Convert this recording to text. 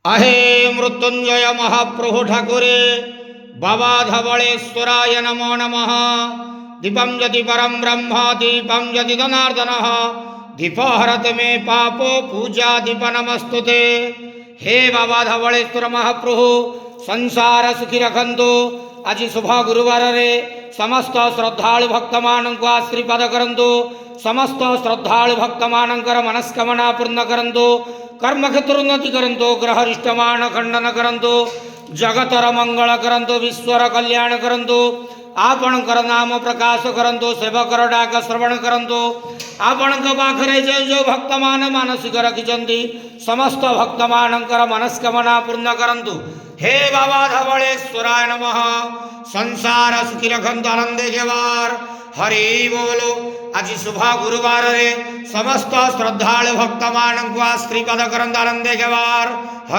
आहे मृत्युंजय महाप्रभु ठाकुरे बाबा धवळेश्वराय नमो नमः। दीपं यदि परं ब्रह्म दीपं यदि जनार्दनः दीप हरत मे पापो पूजा दीप नमस्तुते। हे बाबा धवळेश्वर महाप्रभु संसार सुखी रखंतु। आज शुभ गुरुवार रे समस्त श्रद्धालु भक्त मानक आशीर्वाद करंतु। समस्त श्रद्धालु भक्त मानकर मनस्कामना पूर्ण करंतु। कर्म क्षेत्र उन्नति करंतु। ग्रह रिष्टमान खंडन करंतु। जगतर मंगल करंतु। विश्वर कल्याण करंतु। आपणकर नाम प्रकाश करंतु। सेवकर डाक श्रवण करंतु। आपणक पाखरे जो भक्त मान मानसिक रखिचंती समस्त भक्त मानकर मनस्कामना पूर्ण करंतु। हे बाबा धवळेश्वराय नमः। संसार सुखी रखंतु आनंदे घेवार। हरि बोलो। आज शुभ गुरुवार रे समस्त श्रद्धालु भक्त मानक आशीर्वाद करंतु आनंदे घेवार। हरि